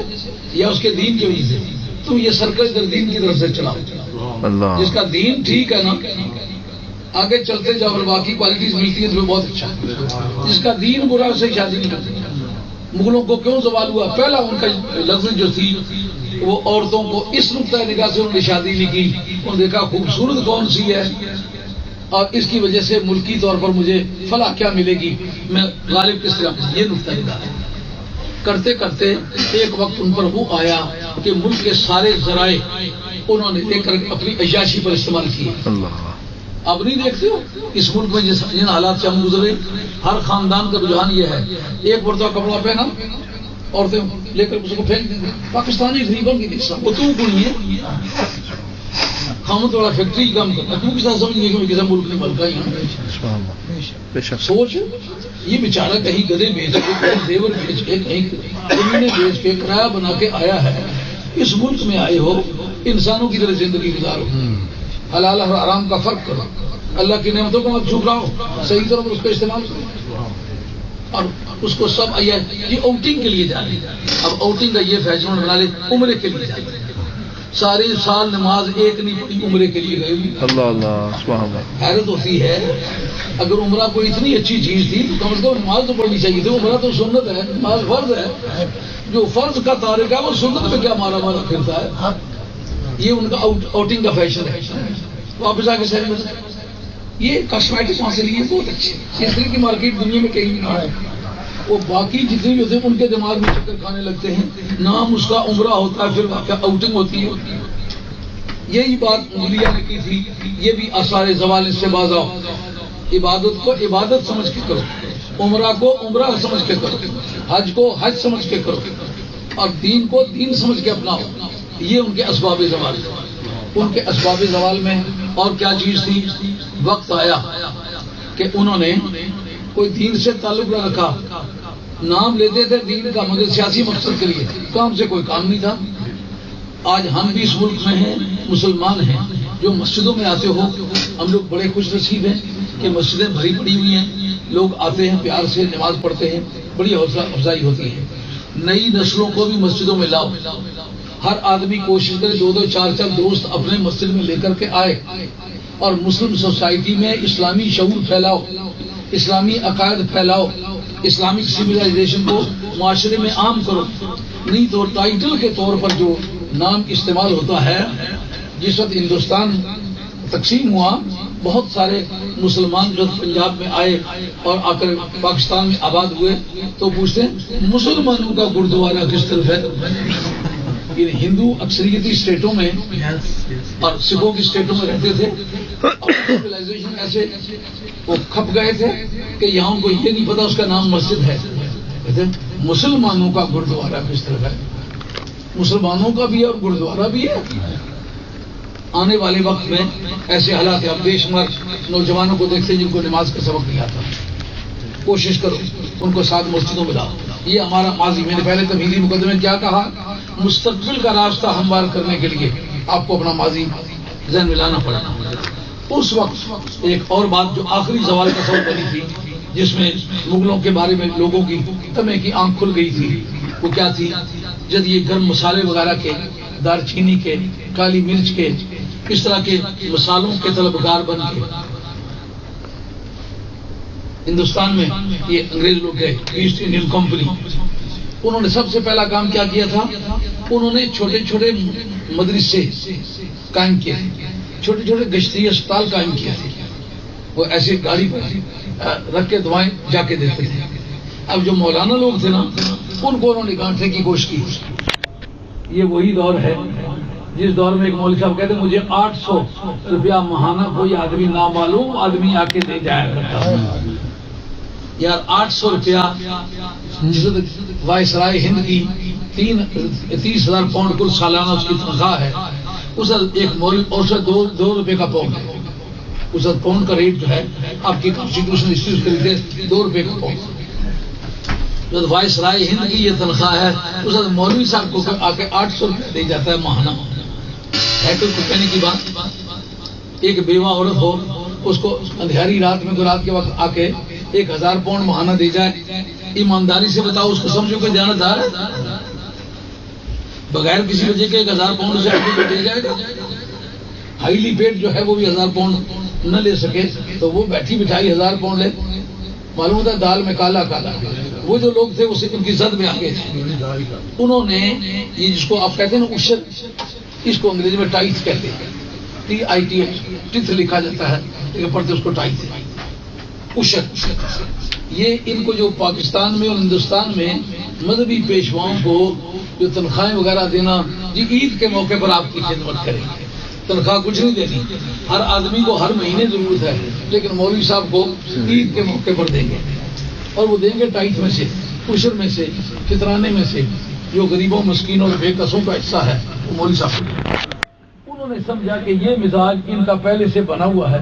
یا اس کے دین کی وجہ سے. تم یہ سرکل در دین کی طرف سے چلاؤ. جس کا دین ٹھیک ہے نا آگے چلتے جاؤ اور باقی کوالٹیز ملتی ہیں تو بہت اچھا. جس کا دین برا اس سے شادی نہیں کرتی. مغلوں کو کیوں زوال ہوا؟ پہلا ان کا لفظ جو تھی وہ عورتوں کو اس نقطۂ نگاہ سے انہوں نے شادی نہیں کی. انہوں نے دیکھا خوبصورت کون سی ہے اور اس کی وجہ سے ملکی طور پر مجھے فلاح کیا ملے گی، میں غالب کس طرح. یہ نقطۂ نگاہ ہے. کرتے کرتے ایک وقت ان پر وہ آیا کہ ملک کے سارے ذرائع انہوں نے لے کر اپنی عیاشی پر استعمال کیے. اب نہیں دیکھتے ہو اس ملک میں جن حالات سے ہم گزرے، ہر خاندان کا رجحان یہ ہے ایک مرتبہ کپڑا پہنا عورتیں لے کر اس کو پھینک دیں گے. پاکستانی غریبوں کی نسل وہ تو کوئی ہے ہم تھوڑا فیکٹری کام کرنا کیوں کے ساتھ سمجھ گئے کہ کسی ملک نے بلکہ یہاں سوچ یہ بیچارہ کہیں گدے بیچ کے کہیں زیور بیچ کے کہیں زمینیں بیچ کے کرایہ بنا کے آیا ہے. اس ملک میں آئے ہو انسانوں کی طرح زندگی گزارو، حلال اور حرام کا فرق کرو، اللہ کی نعمتوں کو مت چھپاؤ، صحیح طور پر اس کا استعمال کرو. اور اس کو سب یہ آؤٹنگ کے لیے جا رہے ہیں. اب آؤٹنگ کا یہ فیشن بنا لے عمرے کے لیے جا رہے ہیں. سارے سال نماز ایک نہیں پڑھی عمرے کے لیے گئے. اللہ اللہ سبحان اللہ. حیرت ہوتی ہے اگر عمرہ کوئی اتنی اچھی چیز تھی تو کم از کم نماز تو پڑھنی چاہیے تھی. عمرہ تو سنت ہے، نماز فرض ہے. جو فرض کا تارک ہے وہ سنت میں کیا مارا مارا پھرتا ہے. یہ ان کا آؤٹنگ کا فیشن ہے. واپس آ کے سہی یہ کاسمیٹک وہاں سے لیے بہت اچھے. اس طرح کی مارکیٹ دنیا میں کہیں نہیں ہے. وہ باقی جتنے بھی ہوتے ہیں ان کے دماغ میں چکر کھانے لگتے ہیں. نام اس کا عمرہ ہوتا ہے، پھر واقعہ آؤٹنگ ہوتی ہے. یہی بات مغلیہ نے کی تھی. یہ بھی آثار زوال اس سے باز آؤ. عبادت کو عبادت سمجھ کے کرو، عمرہ کو عمرہ سمجھ کے کرو، حج کو حج سمجھ کے کرو، اور دین کو دین سمجھ کے اپناؤ. یہ ان کے اسباب زوال. ان کے اسباب زوال میں اور کیا چیز تھی؟ وقت آیا کہ انہوں نے کوئی دین سے تعلق نہ رکھا. نام لیتے تھے دین کا مگر سیاسی مقصد کے لیے، کام سے کوئی کام نہیں تھا. آج ہم بھی اس ملک میں ہیں، مسلمان ہیں، جو مسجدوں میں آتے ہو ہم لوگ بڑے خوش نصیب ہیں کہ مسجدیں بھری پڑی ہوئی ہیں. لوگ آتے ہیں پیار سے نماز پڑھتے ہیں، بڑی حوصلہ افزائی ہوتی ہے. نئی نسلوں کو بھی مسجدوں میں لاؤ. ہر آدمی کوشش کرے 2-2 4-4 دوست اپنے مسجد میں لے کر کے آئے اور مسلم سوسائٹی میں اسلامی شعور پھیلاؤ، اسلامی عقائد پھیلاؤ، اسلامک سویلائزیشن کو معاشرے میں عام کرو. نہیں تو ٹائٹل کے طور پر جو نام استعمال ہوتا ہے. جس وقت ہندوستان تقسیم ہوا بہت سارے مسلمان جو پنجاب میں آئے اور آ کر پاکستان میں آباد ہوئے تو پوچھتے ہیں مسلمانوں کا گردوارہ کس طرف ہے. ہندو اکثریتی اسٹیٹوں میں اور سکھوں کی اسٹیٹوں میں رہتے تھے. ایسے وہ کھپ گئے تھے کہ یہاں ان کو یہ نہیں پتا اس کا نام مسجد ہے. کہتے ہیں مسلمانوں کا گردوارہ کس طرف ہے. مسلمانوں کا بھی ہے اور گردوارہ بھی ہے. آنے والے وقت میں ایسے حالات ہیں. اب بے شمار نوجوانوں کو دیکھتے ہیں جن کو نماز کا سبق نہیں آتا. کوشش کرو ان کو ساتھ مسجدوں میں لاؤ. یہ ہمارا ماضی. میں نے پہلے تمہیدی مقدمے میں کیا کہا؟ مستقبل کا راستہ ہموار کرنے کے لیے آپ کو اپنا ماضی ذہن میں لانا پڑا. اس وقت ایک اور بات جو آخری زوال کا سبب بنی تھی جس میں مغلوں کے بارے میں لوگوں کی تمے کی آنکھ کھل گئی تھی، وہ کیا تھی؟ جب یہ گرم مسالے وغیرہ کے، دار چینی کے، کالی مرچ کے، اس طرح کے مسالوں کے طلبگار بن کے ہندوستان میں یہ انگریز لوگ گئے، ایسٹ انڈین کمپنی. انہوں نے سب سے پہلا کام کیا تھا؟ انہوں نے چھوٹے چھوٹے مدرسے قائم کیے، چھوٹے چھوٹے گشتی اسپتال قائم کیے تھے. وہ ایسی گاڑی پر رکھ کے دعائیں جا کے دیتے تھے. اب جو مولانا لوگ تھے نا ان کو انہوں نے گانٹھنے کی کوشش کی. یہ وہی دور ہے جس دور میں ایک مولوی صاحب کہتے ہیں مجھے 800 روپیہ ماہانہ کوئی آدمی نامعلوم آدمی آ کے دے جایا کرتا ہے. یار 800 روپیہ وائسرائے ہند کی 30,000 پاؤنڈ کل سالانہ اس کی تنخواہ ہے. اس ایک مولوی اور سے 2 روپے کا پاؤنڈ ہے. اس پاؤنڈ کا ریٹ جو ہے آپ کی کانسٹیٹیوشن ہسٹری خریدے 2 روپے کا پاؤنڈ. جو وائسرائے ہند کی یہ تنخواہ ہے اس مولوی صاحب کو آ کے 800 روپے دے جاتا ہے ماہانہ. ہے تو کہنے کی بات. ایک بیوہ عورت ہو اس کو اندھیاری رات میں رات کے وقت آ کے 1,000 پاؤنڈ ماہانہ دے جائے. ایمانداری سے بتاؤ اس کو سمجھو کہ دیانتدار ہے؟ بغیر کسی وجہ کے 1,000 پاؤنڈ سے آدمی کو دے جائے گا. ہائیلی پیڈ جو ہے وہ بھی 1,000 پاؤنڈ نہ لے سکے تو وہ بیٹھی بٹھائی 1,000 پاؤنڈ لے. معلوم ہوتا ہے دال میں کالا کالا. وہ جو لوگ تھے اسے ان کی زد میں آگے تھے. انہوں نے یہ جس کو آپ کہتے ہیں نا عشر، اس کو انگریزی میں ٹائٹ کہتے ہیں. TITH ٹتھ لکھا جاتا ہے لیکن پڑھتے اس کو ٹائٹ. عشر یہ ان کو جو پاکستان میں اور ہندوستان میں مذہبی پیشواؤں کو جو تنخواہیں وغیرہ دینا، جی عید کے موقع پر آپ کی خدمت کریں گے. تنخواہ کچھ نہیں دینی. ہر آدمی کو ہر مہینے ضرورت ہے لیکن مولوی صاحب کو عید کے موقع پر دیں گے. اور وہ دیں گے ٹائٹ میں سے، عشر میں سے، فطرانے میں سے. جو غریبوں مسکینوں اور بے کسوں کا حصہ ہے وہ مولوی صاحب کو دیں. انہوں نے سمجھا کہ یہ مزاج ان کا پہلے سے بنا ہوا ہے،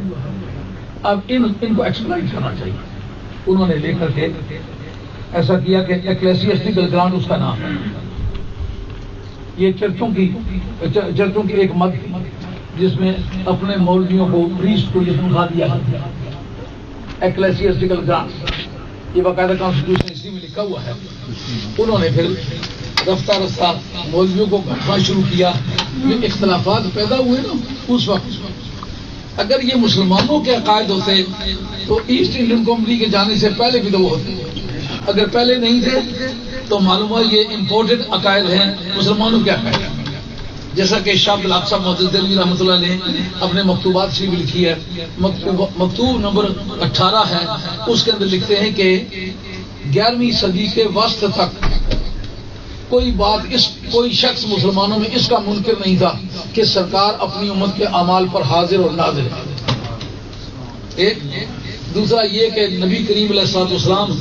اب ان کو ایکسپلائٹ کرنا چاہیے. انہوں نے لے کر کے ایسا کیا کہ ایکلیسیاسٹیکل گرانٹ اس کا نام ہے. یہ چرچوں کی ایک مد جس میں اپنے مولویوں کو پریسٹ کو یہ تنخواہ دیا جاتا ہے. ایکلیسیاسٹیکل گرانٹ یہ باقاعدہ کانسٹیٹیوشن اسی میں لکھا ہوا ہے. انہوں نے پھر رفتہ رفتہ مولویوں کو گھٹنا شروع کیا. جو اختلافات پیدا ہوئے نا اس وقت، اگر یہ مسلمانوں کے عقائد ہوتے تو ایسٹ انڈین کمپنی کے جانے سے پہلے بھی تو وہ ہوتے. اگر پہلے نہیں تھے تو معلوم ہے یہ امپورٹڈ عقائد ہیں مسلمانوں کے عقائد. جیسا کہ شاہ عبد الحق صاحب محدث دہلوی رحمۃ اللہ نے اپنے مکتوبات سے بھی لکھی ہے. مکتوب نمبر 18 ہے. اس کے اندر لکھتے ہیں کہ 11ویں صدی کے وسط تک کوئی شخص مسلمانوں میں اس کا منکر نہیں تھا کہ سرکار اپنی امت کے اعمال پر حاضر اور ناظر ہے. ایک دوسرا یہ کہ نبی کریم علیہ الصلوۃ والسلام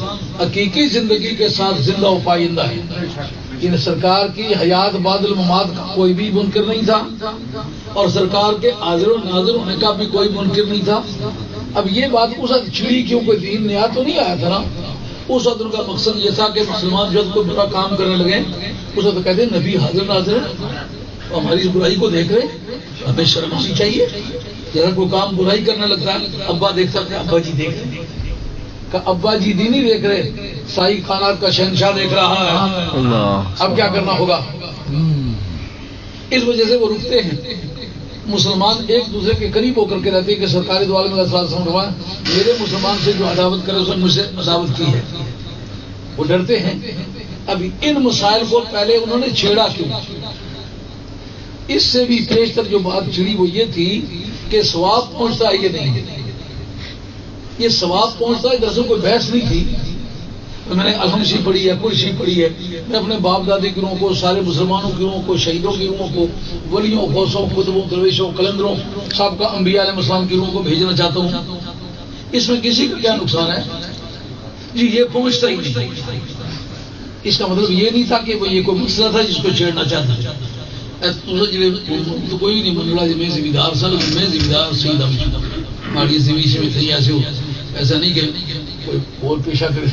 حقیقی زندگی کے ساتھ زندہ و پائندہ ہے. ان سرکار کی حیات بعد الممات کا کوئی بھی منکر نہیں تھا اور سرکار کے حاضر و ناظر ہونے کا بھی کوئی منکر نہیں تھا. اب یہ بات اس وقت چھڑی کیوں؟ کوئی دین نیا تو نہیں آیا تھا نا. اس وقت ان کا مقصد یہ تھا کہ مسلمان جب کوئی برا کام کرنے لگے اس وقت کہتے ہیں نبی حاضر ناظر اور ہماری اس برائی کو دیکھ رہے، ہمیں شرم آنی چاہیے. جب کوئی کام برائی کرنے لگتا ہے ابا دیکھ سکتے ہیں، ابا جی دیکھ رہے کہ ابا جی دی نہیں دیکھ رہے، سائی خانات کا شہنشاہ دیکھ رہا ہے. اب کیا کرنا ہوگا؟ اس وجہ سے وہ رکتے ہیں. مسلمان ایک دوسرے کے قریب ہو کر کے رہتے ہیں کہ سرکاری دو عالم علیہ السلام میرے مسلمان سے جو عداوت کرے اس نے مجھ سے عداوت کی ہے. وہ ڈرتے ہیں. اب ان مسائل کو پہلے انہوں نے چھیڑا کیوں؟ اس سے بھی پیشتر جو بات چھڑی وہ یہ تھی کہ ثواب پہنچتا ہے یہ نہیں. یہ ثواب پہنچتا ہے، دراصل کوئی بحث نہیں تھی. میں نے الحمشی پڑھی ہے، قرشی پڑھی ہے. میں اپنے باپ دادی کی روحوں کو، سارے مسلمانوں کی روحوں کو، شہیدوں کی روحوں کو، ولیوں، غوثوں، کتبوں، درویشوں، کلندروں، سابقہ انبیاء علیہ السلام کی روحوں کو بھیجنا چاہتا ہوں. اس میں کسی کا کیا نقصان ہے؟ جی یہ پہنچتا ہی نہیں. اس کا مطلب یہ نہیں تھا کہ وہ یہ کوئی مسئلہ تھا جس کو چھیڑنا چاہتا. تو کوئی نہیں منڈلا جی میں ذمہ دار سر میں ذمہ دار سید ہماری زمین میں تھی. ایسے ہو ایسا نہیں کہ کوئی اور پیشہ کرے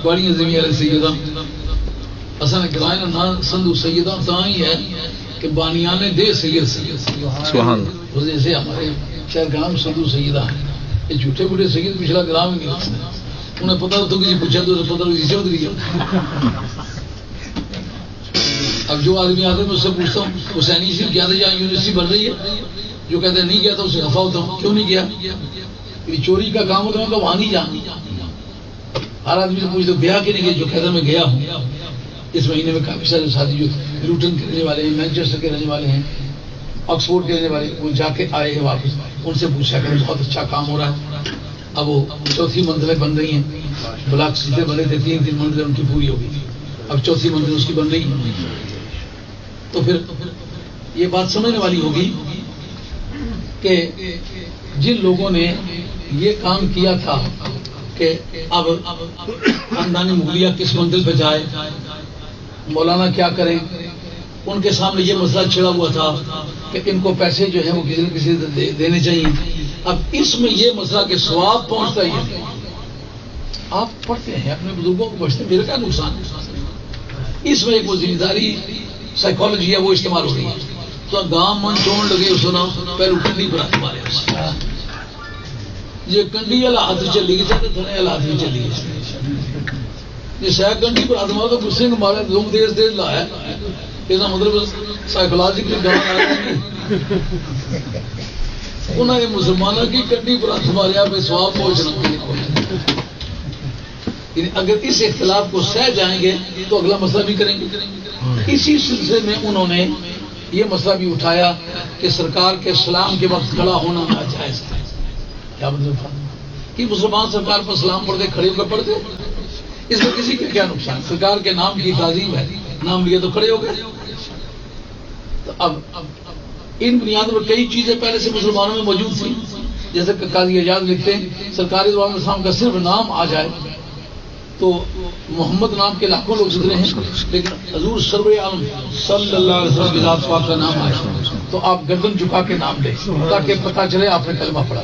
بڑی زمین والے سیدہ اصل کرائے نہ سندو سیدہ تو ہی ہے کہ بانیان دے سید جیسے ہمارے شہر کا نام سندو سیدہ ہے. یہ جھوٹے بوٹے سید پچھلا گرام ہی نہیں رکھتے. انہیں پتا تو کسی پوچھا تو پتا کسی چودھری گیا. اب جو آدمی آتے ہیں میں اس سے پوچھتا ہوں وہ سینی صرف کیا تھا یا یونیورسٹی بن رہی ہے؟ جو کہتے ہیں نہیں گیا تھا اسے خفا ہوتا ہوں کیوں نہیں گیا؟ چوری کا کام ہوتا ہے تو وہاں نہیں جانا. ہر آدمی سے پوچھتے بیاہ کے نہیں گئے؟ جو کہتا ہے میں گیا ہوں. اس مہینے میں کافی سارے ساتھی جو لوٹن کے رہنے والے ہیں، مینچسٹر کے رہنے والے ہیں، آکسفورڈ کے رہنے والے، وہ جا کے آئے ہیں واپس. ان سے پوچھا کہ بہت اچھا کام ہو رہا ہے. اب وہ چوتھی منزلیں بن رہی ہیں. بلاک سیٹیں بنے تھے 3 منزلیں ان کی پوری ہو گئی. اب چوتھی منزل اس کی بن رہی ہے. تو پھر یہ بات سمجھنے والی ہوگی کہ جن لوگوں نے یہ کام کیا تھا کہ اب خاندانی مغلیہ کس منزل پہ جائے، مولانا کیا کریں، ان کے سامنے یہ مسئلہ چھڑا ہوا تھا کہ ان کو پیسے جو ہیں وہ کسی نہ کسی دینے چاہیے۔ اب اس میں یہ مسئلہ کہ ثواب پہنچتا ہی ہے، آپ پڑھتے ہیں اپنے بزرگوں کو پوچھتے ہیں میرا کیا نقصان ہے، اس میں ایک وہ ذمہ داری سائیکالوجی ہے وہ استعمال ہو رہی ہے۔ تو گام من چون لگے سنا پہلو کنڈی پر ہمارے یہ کنڈی والا ہاتھ چلی گئی تو دھنے والا ہاتھ بھی چلی گئی، یہ سہ کنڈی پر ہاتھ مارا تو غصے کو مارے لوگ دیر دیر لایا، یہ مطلب سائیکولوجیکلی گاؤں انہوں نے مسلمانوں کی کنڈی پر ہاتھ ماریا پہ سواب پہنچنا۔ اگر اس اختلاف کو سہ جائیں گے تو اگلا مسئلہ بھی کریں گے۔ اسی سلسلے میں انہوں نے یہ مسئلہ بھی اٹھایا کہ سرکار کے سلام کے وقت کھڑا ہونا ناجائز ہے۔ کیا مطلب کہ مسلمان سرکار پر سلام پڑھ کے کھڑے ہو کر پڑھتے، اس میں کسی کا کیا نقصان؟ سرکار کے نام کی تعظیم ہے، نام لیا تو کھڑے ہو گئے۔ تو اب ان بنیادوں پر کئی چیزیں پہلے سے مسلمانوں میں موجود تھیں، جیسے کہ قاضی اعجاز لکھتے ہیں سرکاری دو عالم السلام کا صرف نام آ جائے تو محمد نام کے لاکھوں لوگ ذکر ہیں، لیکن حضور سرور عالم صلی اللہ علیہ وسلم کی ذات پاک کا نام آئے تو آپ گردن جھکا کے نام لیں تاکہ پتہ چلے آپ نے کلمہ پڑھا،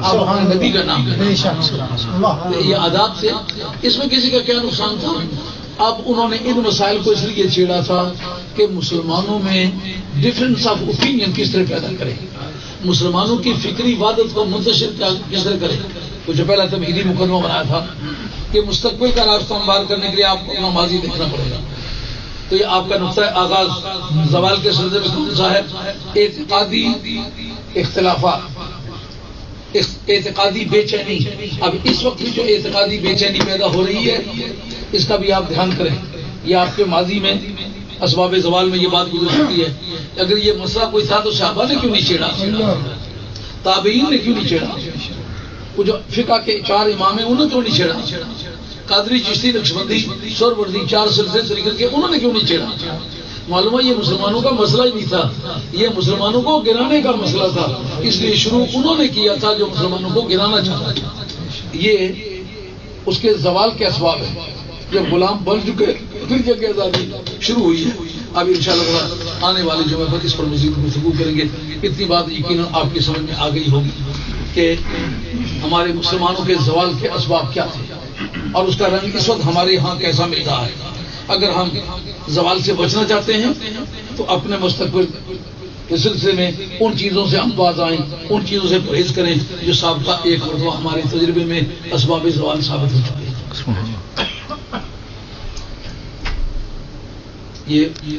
آپ اپنے نبی کا نام لیں۔ یہ آداب سے اس میں کسی کا کیا نقصان تھا؟ اب انہوں نے ان مسائل کو اس لیے چھیڑا تھا کہ مسلمانوں میں ڈفرینس آف اوپینین کس طرح پیدا کرے، مسلمانوں کی فکری وحدت کو منتشر کس طرح کرے۔ تو جو پہلا تمہیدی مقدمہ بنایا تھا کہ مستقبل کا راستہ ہموار کرنے کے لیے آپ کو اپنا ماضی دیکھنا پڑے گا۔ تو یہ آپ کا نقطہ آغاز زوال کے سلسلے میں کون سا ہے؟ اعتقادی اختلافات، اعتقادی بے چینی۔ اب اس وقت جو اعتقادی بے چینی پیدا ہو رہی ہے اس کا بھی آپ دھیان کریں۔ یہ آپ کے ماضی میں اسباب زوال میں یہ بات گزر سکتی ہے، اگر یہ مسئلہ کوئی تھا تو صحابہ نے کیوں نہیں چھیڑا، تابعین نے کیوں نہیں چھیڑا، وہ جو فقہ کے 4 امام ہیں انہوں نے کیوں نہیں چھیڑا، قادری چشتی نقشبندی سہروردی 4 سلسلے سے نکل کے انہوں نے کیوں نہیں چھیڑا؟ معلوم ہے یہ مسلمانوں کا مسئلہ ہی نہیں تھا، یہ مسلمانوں کو گرانے کا مسئلہ تھا، اس لیے شروع انہوں نے کیا تھا جو مسلمانوں کو گرانا چاہتا تھا۔ یہ اس کے زوال کے اسباب ہیں، جب غلام بن چکے پھر جنگ آزادی شروع ہوئی ہے۔ اب انشاءاللہ آنے والے جمعے پر اس پر مزید گفتگو کریں گے۔ اتنی بات یقیناً آپ کی سمجھ میں آ گئی ہوگی کہ ہمارے مسلمانوں کے زوال کے اسباب کیا تھے اور اس کا رنگ اس وقت ہمارے یہاں کیسا مل رہا ہے۔ اگر ہم زوال سے بچنا چاہتے ہیں تو اپنے مستقبل کے سلسلے میں ان چیزوں سے ہم باز آئیں، ان چیزوں سے پرہیز کریں جو سابقہ ایک مرتبہ ہمارے تجربے میں اسباب زوال ثابت ہو چکے ہیں۔ یہ